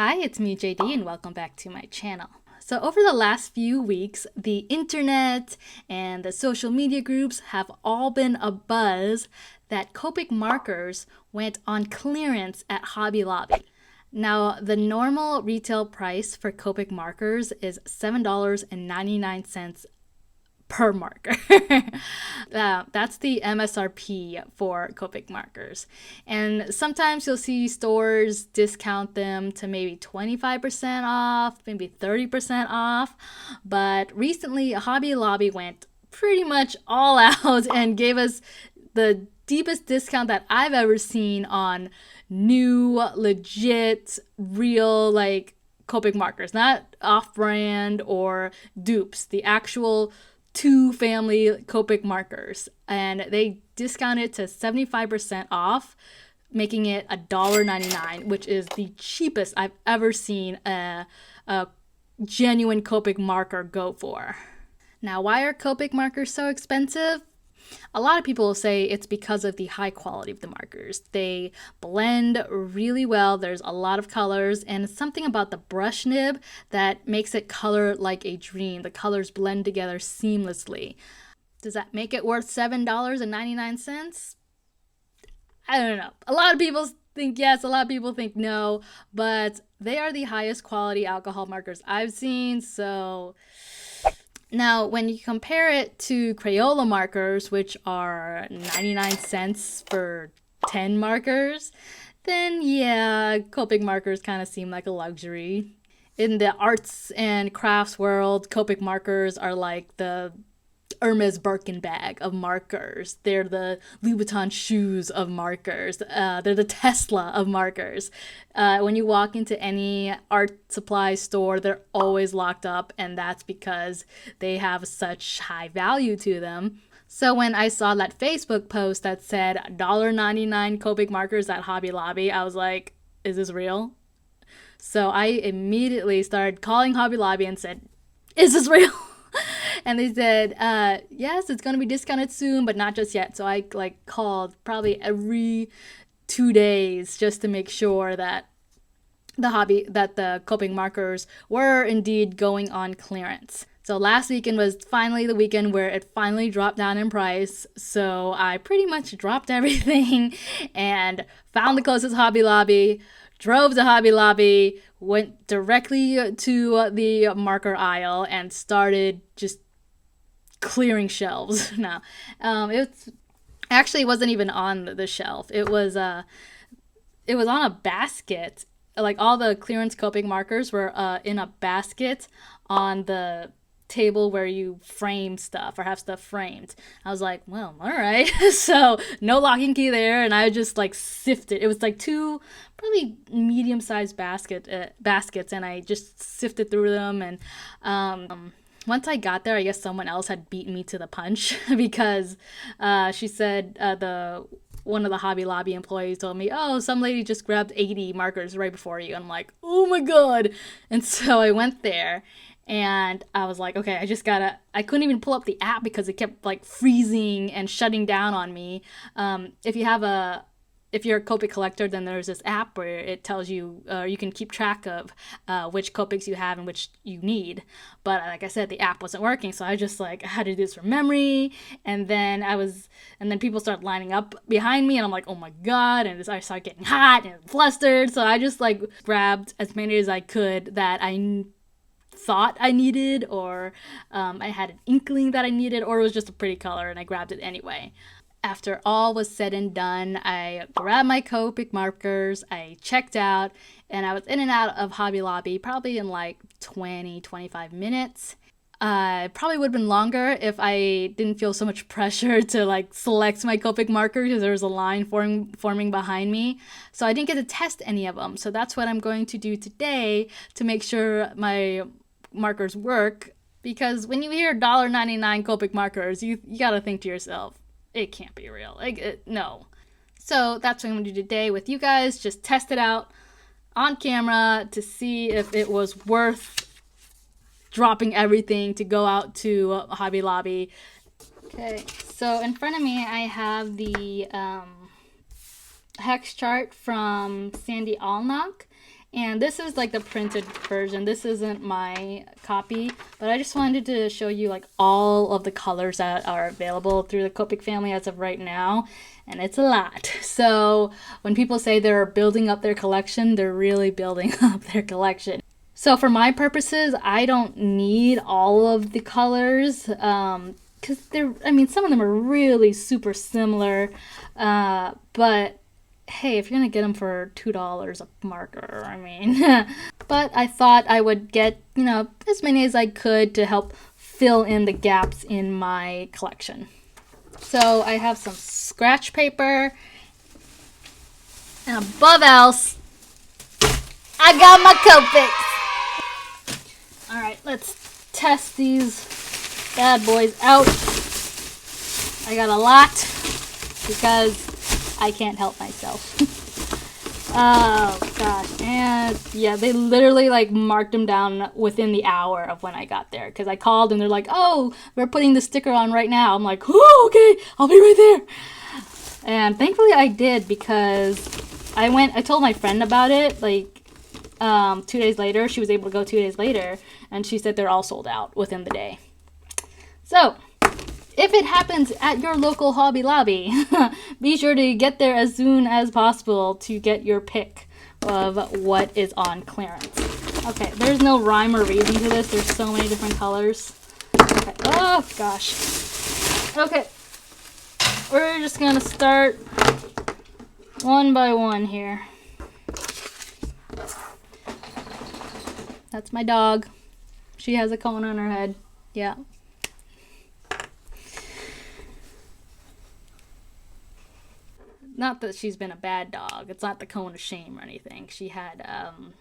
Hi, it's me, JD, and welcome back to my channel. So over the last few weeks, the internet and the social media groups have all been abuzz that Copic markers went on clearance at Hobby Lobby. Now, the normal retail price for Copic markers is $7.99 per marker. That's the MSRP for Copic markers. And sometimes you'll see stores discount them to maybe 25% off, maybe 30% off. But recently, Hobby Lobby went pretty much all out and gave us the deepest discount that I've ever seen on new, legit, real, Copic markers, not off-brand or dupes, the actual two family Copic markers, and they discounted to 75% off, making it $1.99, which is the cheapest I've ever seen a genuine Copic marker go for. Now, why are Copic markers so expensive? A lot of people will say it's because of the high quality of the markers. They blend really well, there's a lot of colors, and it's something about the brush nib that makes it color like a dream. The colors blend together seamlessly. Does that make it worth $7.99? I don't know. A lot of people think yes, a lot of people think no, but they are the highest quality alcohol markers I've seen, so... Now, when you compare it to Crayola markers, which are 99 cents for 10 markers, then yeah, Copic markers kind of seem like a luxury. In the arts and crafts world, Copic markers are like the Hermes Birkin bag of markers. They're the Louboutin shoes of markers. They're the Tesla of markers. When you walk into any art supply store, they're always locked up, and that's because they have such high value to them. So when I saw that Facebook post that said $1.99 Copic markers at Hobby Lobby, I was like, is this real? So I immediately started calling Hobby Lobby and said, is this real? And they said, yes, it's going to be discounted soon, but not just yet. So I called probably every 2 days just to make sure that the Copic markers were indeed going on clearance. So last weekend was finally the weekend where it finally dropped down in price. So I pretty much dropped everything and found the closest Hobby Lobby, drove to Hobby Lobby, went directly to the marker aisle, and started just clearing shelves. No, it wasn't even on the shelf. It was on a basket. Like all the clearance Copic markers were in a basket on the table where you frame stuff or have stuff framed. I was like, well, all right. So no locking key there, and I just sifted. It was two probably medium-sized baskets, and I just sifted through them. And once I got there, I guess someone else had beaten me to the punch because she said one of the Hobby Lobby employees told me, oh, some lady just grabbed 80 markers right before you. And I'm like, oh my god. And so I went there. And I was like, okay, I couldn't even pull up the app because it kept freezing and shutting down on me. If you're a Copic collector, then there's this app where it tells you, you can keep track of which Copics you have and which you need. But like I said, the app wasn't working. So I just I had to do this from memory. And then people started lining up behind me, and I'm like, oh my god. And I started getting hot and flustered. So I just grabbed as many as I could that I thought I needed, or I had an inkling that I needed, or it was just a pretty color and I grabbed it anyway. After all was said and done, I grabbed my Copic markers, I checked out, and I was in and out of Hobby Lobby probably in 20-25 minutes. Probably would have been longer if I didn't feel so much pressure to select my Copic marker because there was a line forming behind me. So I didn't get to test any of them. So that's what I'm going to do today to make sure my markers work, because when you hear $1.99 Copic markers, you gotta think to yourself, it can't be real. No. So that's what I'm gonna do today with you guys. Just test it out on camera to see if it was worth dropping everything to go out to Hobby Lobby. Okay, so in front of me I have the hex chart from Sandy Allnock, And this is like the printed version. This isn't my copy, but I just wanted to show you like all of the colors that are available through the Copic family as of right now. And it's a lot. So when people say they're building up their collection, they're really building up their collection. So for my purposes, I don't need all of the colors, because some of them are really super similar, but hey, if you're gonna get them for $2 a marker, but I thought I would get, as many as I could to help fill in the gaps in my collection. So I have some scratch paper, and above else, I got my Copics. All right, let's test these bad boys out. I got a lot because I can't help myself. Oh gosh, and yeah, they literally like marked them down within the hour of when I got there, because I called and they're like, oh, we're putting the sticker on right now. I'm like, oh, okay, I'll be right there. And thankfully I did, because I told my friend about it like 2 days later. She was able to go 2 days later, and she said they're all sold out within the day. So if it happens at your local Hobby Lobby, be sure to get there as soon as possible to get your pick of what is on clearance. Okay, there's no rhyme or reason to this. There's so many different colors. Okay. Oh, gosh. Okay. We're just going to start one by one here. That's my dog. She has a cone on her head. Yeah. Not that she's been a bad dog. It's not the cone of shame or anything. She had an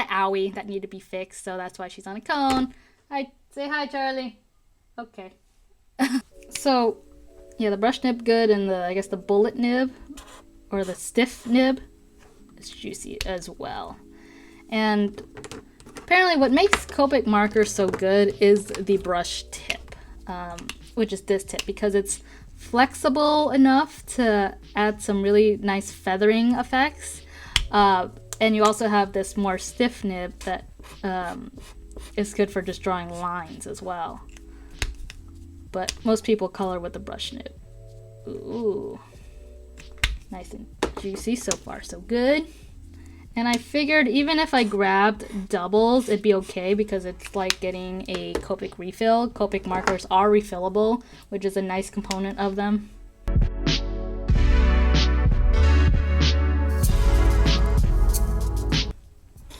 owie that needed to be fixed, so that's why she's on a cone. Hi, say hi, Charlie. Okay. So, yeah, the brush nib good, and I guess the bullet nib or the stiff nib is juicy as well. And apparently, what makes Copic markers so good is the brush tip, which is this tip, because it's flexible enough to add some really nice feathering effects, and you also have this more stiff nib that is good for just drawing lines as well. But most people color with the brush nib. Ooh, nice and juicy. So far so good. And I figured even if I grabbed doubles, it'd be okay, because it's like getting a Copic refill. Copic markers are refillable, which is a nice component of them.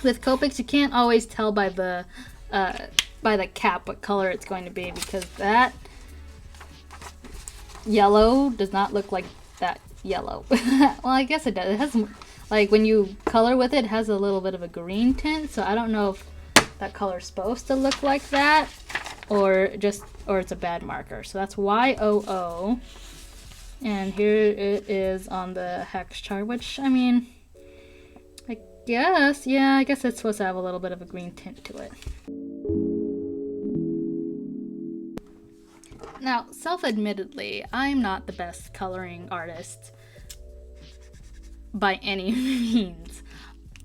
With Copics, you can't always tell by the cap what color it's going to be, because that yellow does not look like that yellow. Well, I guess it does. It has, like, when you color with it, it has a little bit of a green tint, so I don't know if that color's supposed to look like that, or it's a bad marker. So that's YOO. And here it is on the hex chart, which, I guess it's supposed to have a little bit of a green tint to it. Now, self-admittedly, I'm not the best coloring artist by any means,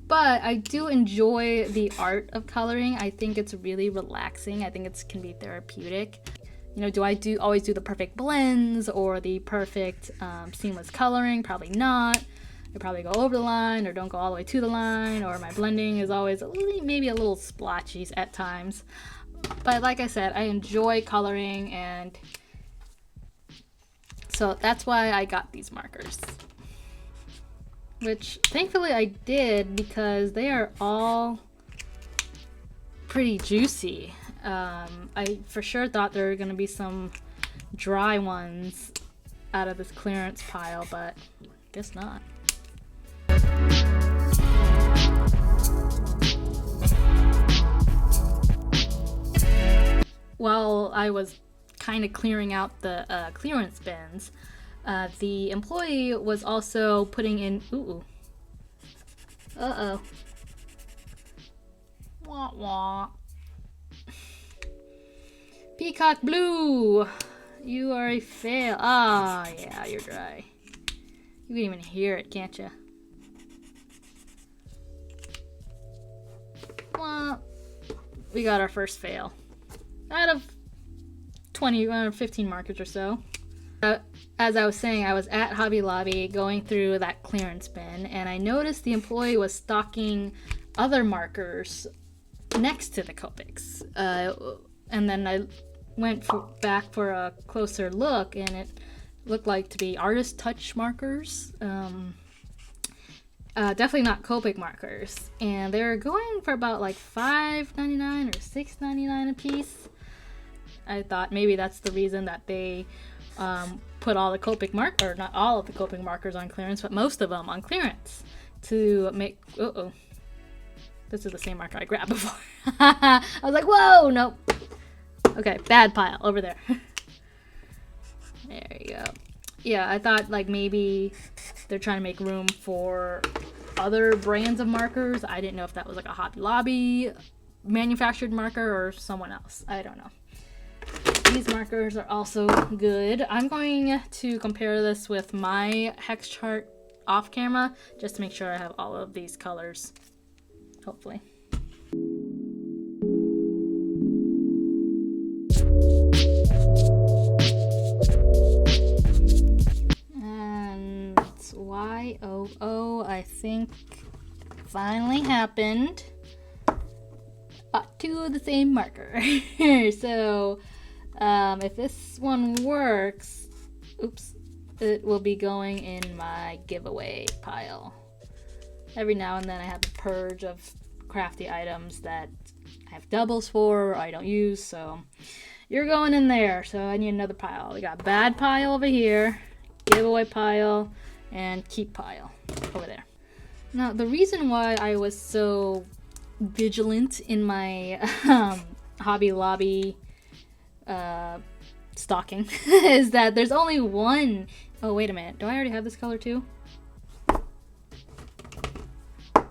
but I do enjoy the art of coloring. I think it's really relaxing. I think it can be therapeutic. Do I always do the perfect blends or the perfect seamless coloring? Probably not. I probably go over the line or don't go all the way to the line, or my blending is always maybe a little splotchy at times. But like I said, I enjoy coloring, and so that's why I got these markers. Which thankfully I did, because they are all pretty juicy. I for sure thought there were going to be some dry ones out of this clearance pile, but I guess not. While I was kind of clearing out the clearance bins, the employee was also putting in, uh-oh. Wah wah. Peacock Blue, you are a fail. Ah, yeah, you're dry. You can even hear it, can't you? we got our first fail out of 20 or 15 markers or so. As I was saying, I was at Hobby Lobby going through that clearance bin, and I noticed the employee was stocking other markers next to the Copics. And then I went back for a closer look, and it looked like to be artist touch markers. Definitely not Copic markers. And they were going for about like $5.99 or $6.99 a piece. I thought maybe that's the reason that they put all the Copic or not all of the Copic markers on clearance, but most of them on clearance to make. This is the same marker I grabbed before. I was like, whoa, nope. Okay, bad pile over there. There you go. Yeah, I thought like maybe they're trying to make room for other brands of markers. I didn't know if that was like a Hobby Lobby manufactured marker or someone else. I don't know. These markers are also good. I'm going to compare this with my hex chart off camera just to make sure I have all of these colors, hopefully. And YOO, I think, finally happened. Two of the same marker. So if this one works, oops, it will be going in my giveaway pile. Every now and then I have a purge of crafty items that I have doubles for or I don't use, so you're going in there. So I need another pile. We got bad pile over here, giveaway pile, and keep pile over there. Now the reason why I was so vigilant in my Hobby Lobby stocking is that there's only one. Oh, wait a minute. Do I already have this color too?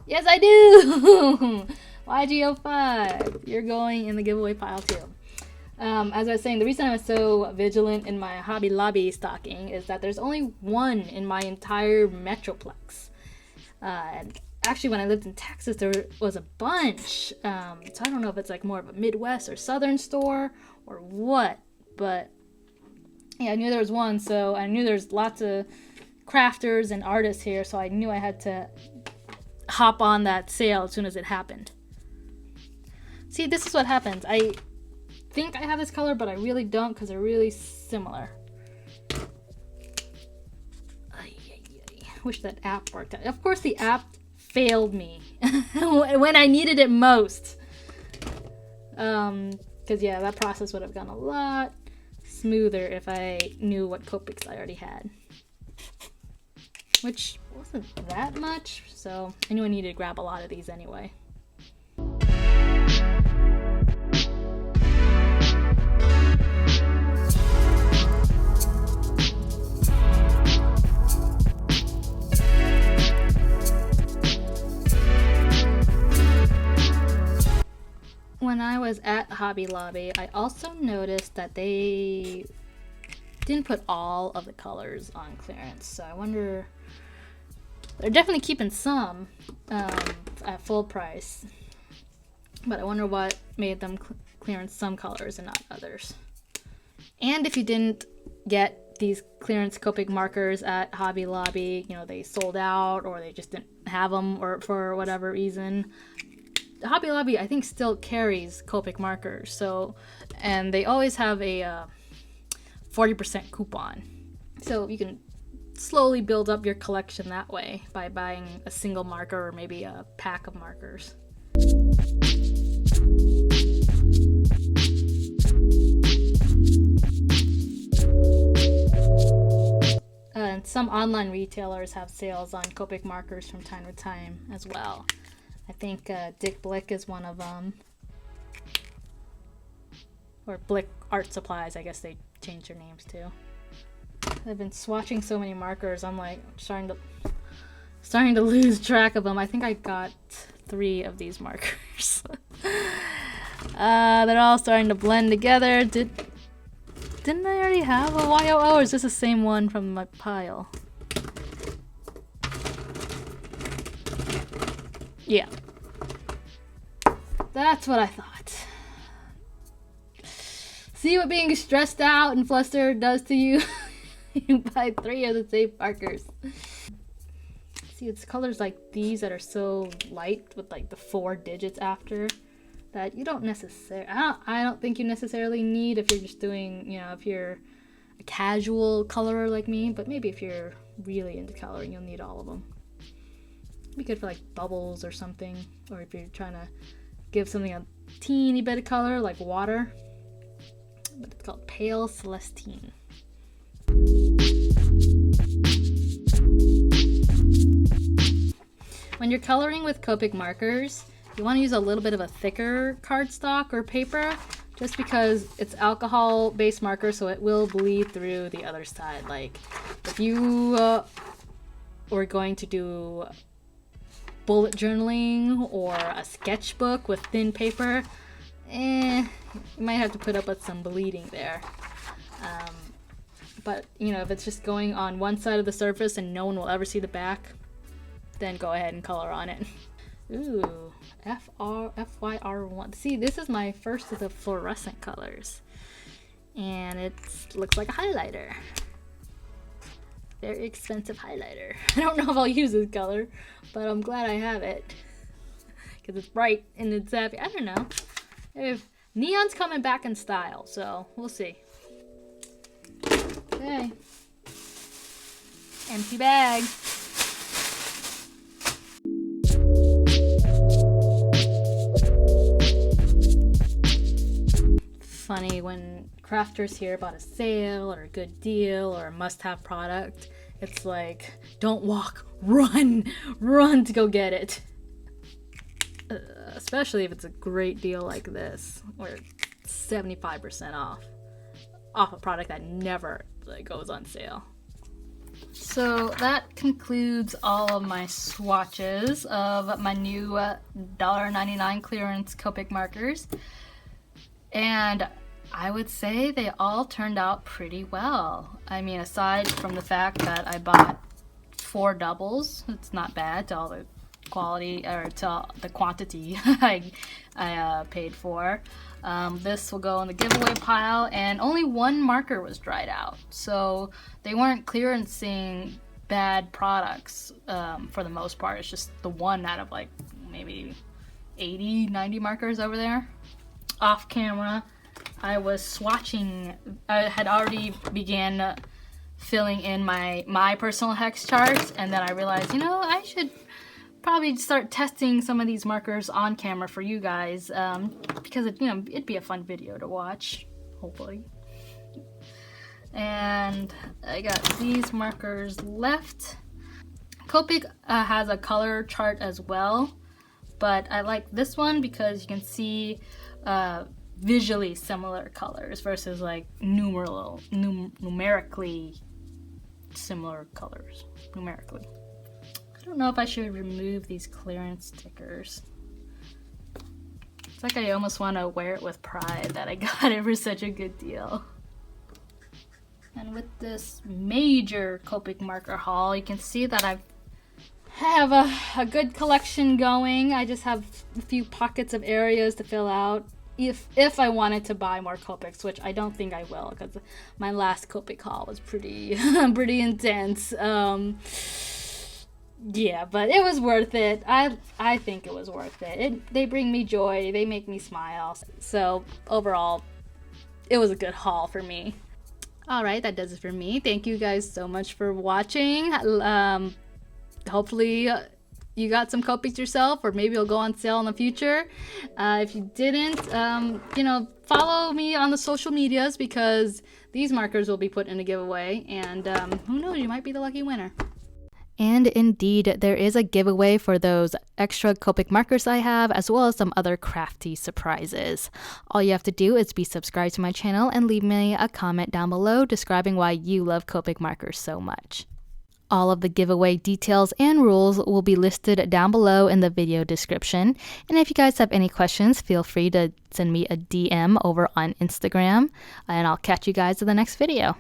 Yes, I do! YG05. You're going in the giveaway pile too. As I was saying, the reason I was so vigilant in my Hobby Lobby stocking is that there's only one in my entire Metroplex. And actually, when I lived in Texas, there was a bunch. So I don't know if it's like more of a Midwest or Southern store or what, but yeah, I knew there was one, so I knew there's lots of crafters and artists here, so I knew I had to hop on that sale as soon as it happened. See, this is what happens. I think I have this color, but I really don't because they're really similar. Wish that app worked out. Of course, the app failed me when I needed it most. Because yeah, that process would have gone a lot smoother if I knew what Copics I already had. Which wasn't that much, so I knew I needed to grab a lot of these anyway. When I was at Hobby Lobby, I also noticed that they didn't put all of the colors on clearance, so I wonder. They're definitely keeping some at full price, but I wonder what made them clearance some colors and not others. And if you didn't get these clearance Copic markers at Hobby Lobby, you know, they sold out or they just didn't have them or for whatever reason, Hobby Lobby I think still carries Copic markers, so, and they always have a 40% coupon, so you can slowly build up your collection that way by buying a single marker or maybe a pack of markers. And some online retailers have sales on Copic markers from time to time as well. I think BLICK is one of them. Or BLICK Art Supplies, I guess they changed their names too. I've been swatching so many markers, I'm like starting to lose track of them. I think I got 3 of these markers. They're all starting to blend together. Didn't I already have a YOO, or is this the same one from my pile? Yeah. That's what I thought. See what being stressed out and flustered does to you? You buy 3 of the same markers. See, it's colors like these that are so light with like the 4 digits after that you don't necessarily, I don't think you necessarily need if you're just doing, you know, if you're a casual colorer like me, but maybe if you're really into coloring, you'll need all of them. It'd be good for like bubbles or something, or if you're trying to give something a teeny bit of color like water. But it's called Pale Celestine. When you're coloring with Copic markers, you want to use a little bit of a thicker cardstock or paper, just because it's alcohol-based marker, so it will bleed through the other side. Like if you were going to do bullet journaling or a sketchbook with thin paper, you might have to put up with some bleeding there. But you know, if it's just going on one side of the surface and no one will ever see the back, then go ahead and color on it. Ooh, FYR1. See, this is my first of the fluorescent colors, and it looks like a highlighter. Very expensive highlighter. I don't know if I'll use this color, but I'm glad I have it because it's bright and it's happy. I don't know. If neon's coming back in style, so we'll see. Okay. Empty bag. Funny when crafters hear about a sale or a good deal or a must-have product, it's like, don't walk, run to go get it. Especially if it's a great deal like this, where it's 75% off a product that never goes on sale. So that concludes all of my swatches of my new $1.99 clearance Copic markers. And I would say they all turned out pretty well. I mean, aside from the fact that I bought 4 doubles, it's not bad to all the quality or to the quantity I paid for. This will go in the giveaway pile, and only 1 marker was dried out, so they weren't clearancing bad products for the most part. It's just the one out of like maybe 80-90 markers over there. Off camera, I was swatching. I had already began filling in my personal hex charts, and then I realized, you know, I should probably start testing some of these markers on camera for you guys, because it'd be a fun video to watch, hopefully. And I got these markers left. Copic has a color chart as well, but I like this one because you can see visually similar colors versus like numerically similar colors. Numerically. I don't know if I should remove these clearance stickers. It's like I almost want to wear it with pride that I got it for such a good deal. And with this major Copic marker haul, you can see that I have a good collection going. I just have a few pockets of areas to fill out if I wanted to buy more Copics, which I don't think I will, because my last Copic haul was pretty pretty intense. Yeah, but it was worth it. I think it was worth it. They bring me joy. They make me smile. So overall, it was a good haul for me. Alright, that does it for me. Thank you guys so much for watching. Hopefully you got some Copics yourself, or maybe it'll go on sale in the future. If you didn't, follow me on the social medias, because these markers will be put in a giveaway, and who knows, you might be the lucky winner. And indeed, there is a giveaway for those extra Copic markers I have, as well as some other crafty surprises. All you have to do is be subscribed to my channel and leave me a comment down below describing why you love Copic markers so much. All of the giveaway details and rules will be listed down below in the video description. And if you guys have any questions, feel free to send me a DM over on Instagram, and I'll catch you guys in the next video.